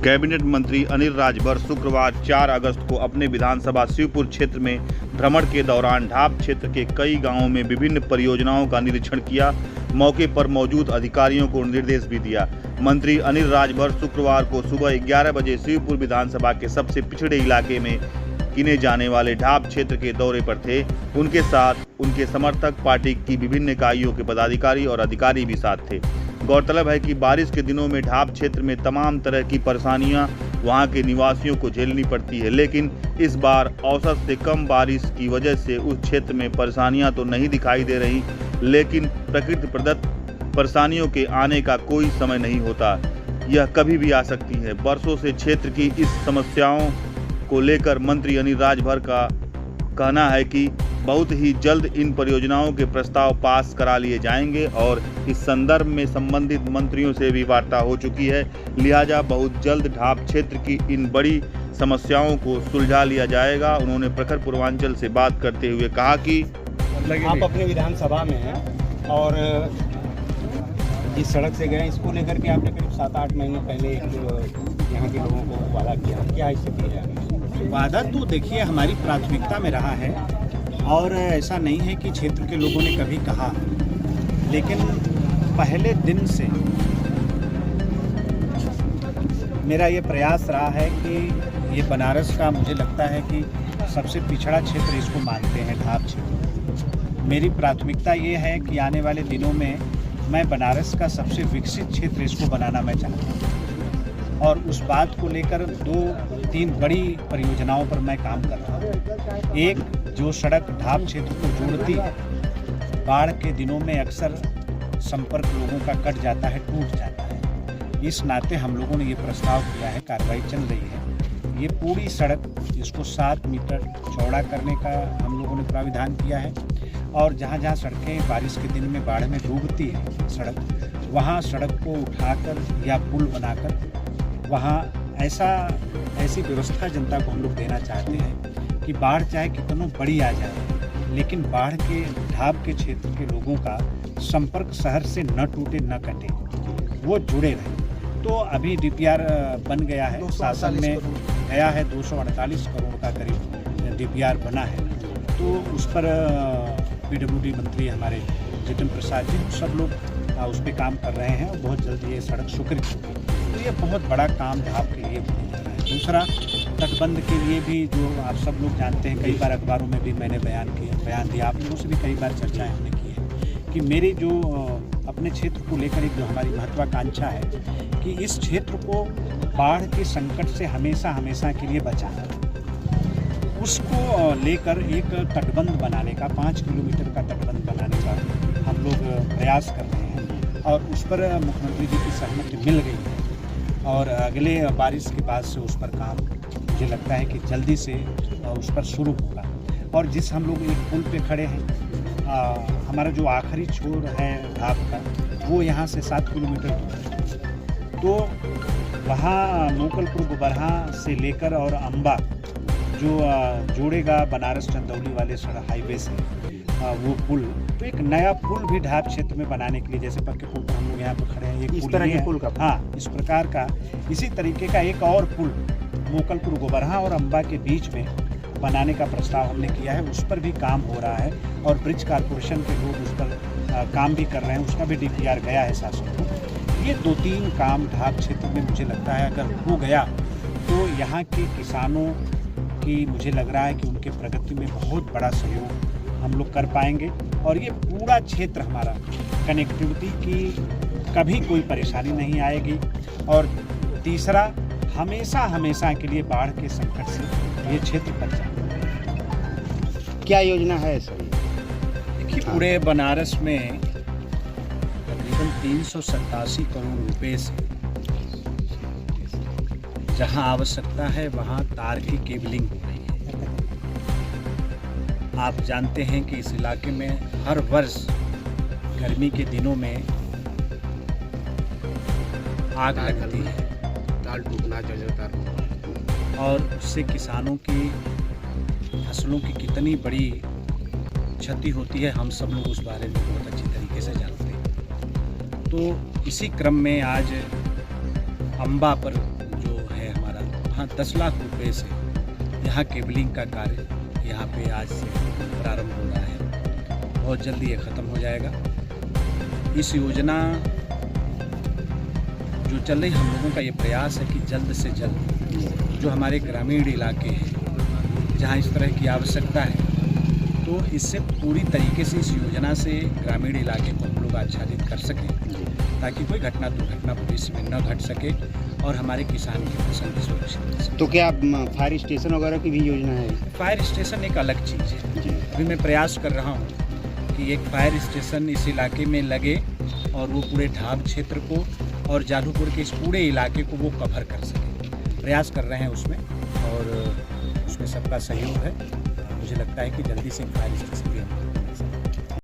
Cabinet मंत्री अनिल राजभर शुक्रवार 4 अगस्त को अपने विधानसभा शिवपुर क्षेत्र में भ्रमण के दौरान ढाब क्षेत्र के कई गांवों में विभिन्न परियोजनाओं का निरीक्षण किया। मौके पर मौजूद अधिकारियों को निर्देश भी दिया। मंत्री अनिल राजभर शुक्रवार को सुबह 11 बजे शिवपुर विधानसभा के सबसे पिछड़े इलाके में गिने जाने वाले ढाब क्षेत्र के दौरे पर थे। उनके साथ उनके समर्थक, पार्टी की विभिन्न इकाइयों के पदाधिकारी और अधिकारी भी साथ थे। गौरतलब है कि बारिश के दिनों में ढाब क्षेत्र में तमाम तरह की परेशानियां वहां के निवासियों को झेलनी पड़ती है, लेकिन इस बार औसत से कम बारिश की वजह से उस क्षेत्र में परेशानियां तो नहीं दिखाई दे रही, लेकिन प्रकृति प्रदत्त परेशानियों के आने का कोई समय नहीं होता। यह कभी भी आ सकती है। वर्षों से क्षेत्र की इस समस्याओं को लेकर मंत्री अनिल राजभर का कहना है कि बहुत ही जल्द इन परियोजनाओं के प्रस्ताव पास करा लिए जाएंगे और इस संदर्भ में संबंधित मंत्रियों से भी वार्ता हो चुकी है। लिहाजा बहुत जल्द ढाब क्षेत्र की इन बड़ी समस्याओं को सुलझा लिया जाएगा। उन्होंने प्रखर पूर्वांचल से बात करते हुए कहा कि आप अपने विधानसभा में हैं और इस सड़क से गए, इसको लेकर के आपने करीब 7-8 महीने पहले यहाँ के लोगों को वादा किया। क्या स्थिति है? वादा तो देखिए हमारी प्राथमिकता में रहा है और ऐसा नहीं है कि क्षेत्र के लोगों ने कभी कहा, लेकिन पहले दिन से मेरा ये प्रयास रहा है कि ये बनारस का, मुझे लगता है कि सबसे पिछड़ा क्षेत्र इसको मानते हैं ढाब क्षेत्र। मेरी प्राथमिकता ये है कि आने वाले दिनों में मैं बनारस का सबसे विकसित क्षेत्र इसको बनाना मैं चाहता हूँ और उस बात को लेकर 2-3 बड़ी परियोजनाओं पर मैं काम कर रहा हूँ। एक, जो सड़क ढाब क्षेत्र को जोड़ती है, बाढ़ के दिनों में अक्सर संपर्क लोगों का कट जाता है, टूट जाता है। इस नाते हम लोगों ने ये प्रस्ताव किया है, कार्रवाई चल रही है। ये पूरी सड़क, इसको 7 मीटर चौड़ा करने का हम लोगों ने प्राविधान किया है और जहाँ जहाँ सड़कें बारिश के दिन में बाढ़ में डूबती है सड़क, वहाँ सड़क को उठाकर या पुल बनाकर वहाँ ऐसी व्यवस्था जनता को हम लोग देना चाहते हैं कि बाढ़ चाहे कितनों बड़ी आ जाए, लेकिन बाढ़ के ढाब के क्षेत्र के लोगों का संपर्क शहर से न टूटे न कटे, वो जुड़े रहे। तो अभी डीपीआर बन गया है, शासन में गया है, 248 करोड़ का करीब डीपीआर बना है। तो उस पर पीडब्ल्यूडी मंत्री हमारे जितेंद्र प्रसाद जी सब लोग उस पर काम कर रहे हैं और बहुत जल्द ये सड़क स्वीकृत होगी। तो ये बहुत बड़ा काम ढाब के लिए होने जा रहा है। दूसरा, तटबंध के लिए भी, जो आप सब लोग जानते हैं, कई बार अखबारों में भी मैंने बयान दिया, आप लोगों से भी कई बार चर्चाएं हमने की है कि मेरी जो अपने क्षेत्र को लेकर एक जो हमारी महत्वाकांक्षा है कि इस क्षेत्र को बाढ़ के संकट से हमेशा के लिए बचाना, उसको लेकर एक तटबंध बनाने का, 5 किलोमीटर का तटबंध बनाने का हम लोग प्रयास कर रहे हैं और उस पर मुख्यमंत्री जी की सहमति मिल गई है और अगले बारिश के बाद से उस पर काम मुझे लगता है कि जल्दी से उस पर शुरू होगा। और जिस हम लोग एक पुल पे खड़े हैं, हमारा जो आखिरी छोर है ढाब का, वो यहाँ से 7 किलोमीटर दूर है। तो वहाँ मोकलपुर गुबरहा से लेकर और अम्बा जो जोड़ेगा बनारस चंदौली वाले सड़क हाईवे से, वो पुल, तो एक नया पुल भी ढाब क्षेत्र में बनाने के लिए, जैसे पक्के पुल पर हम लोग यहाँ पर खड़े हैं, एक इस तरह के पुल का, हाँ, इस प्रकार का इसी तरीके का एक और पुल मोकलपुर गुबरहा और अम्बा के बीच में बनाने का प्रस्ताव हमने किया है। उस पर भी काम हो रहा है और ब्रिज कॉर्पोरेशन के लोग उस पर काम भी कर रहे हैं, उसका भी डीपीआर गया है शासन को। ये 2-3 काम ढाब क्षेत्र में मुझे लगता है अगर हो गया तो यहाँ के किसानों की, मुझे लग रहा है कि उनके प्रगति में बहुत बड़ा सहयोग हम लोग कर पाएंगे और ये पूरा क्षेत्र हमारा कनेक्टिविटी की कभी कोई परेशानी नहीं आएगी। और तीसरा, हमेशा के लिए बाढ़ के संकट से ये क्षेत्र बच जाएगा। क्या योजना है सर? देखिए, पूरे बनारस में तकरीबन 387 करोड़ रुपए से जहां आवश्यकता है वहां तार की केबलिंग हो रही है। आप जानते हैं कि इस इलाके में हर वर्ष गर्मी के दिनों में आग लगती है, तार टूटना, जर्जर, और उससे किसानों की फसलों की कितनी बड़ी क्षति होती है, हम सब लोग उस बारे में बहुत अच्छी तरीके से जानते हैं। तो इसी क्रम में आज अम्बा पर जो वहाँ 10 लाख रुपए से यहाँ केबलिंग का कार्य यहाँ पे आज से प्रारंभ हो रहा है। बहुत जल्दी ये ख़त्म हो जाएगा। इस योजना जो चल रही, हम लोगों का ये प्रयास है कि जल्द से जल्द जो हमारे ग्रामीण इलाके हैं जहाँ इस तरह की आवश्यकता है, तो इससे पूरी तरीके से इस योजना से ग्रामीण इलाके को हम लोग आच्छादित कर सकें, ताकि कोई घटना दुर्घटना भविष्य में न घट सके और हमारे किसान की फसल भी सुरक्षित रह सके। तो क्या फायर स्टेशन वगैरह की भी योजना है? फायर स्टेशन एक अलग चीज़ है। अभी मैं प्रयास कर रहा हूँ कि एक फायर स्टेशन इस इलाके में लगे और वो पूरे ढाब क्षेत्र को और जादूपुर के इस पूरे इलाके को वो कवर कर सके। प्रयास कर रहे हैं उसमें, और उसमें सबका सहयोग है। मुझे लगता है कि जल्दी से फायर स्टेशन भी हम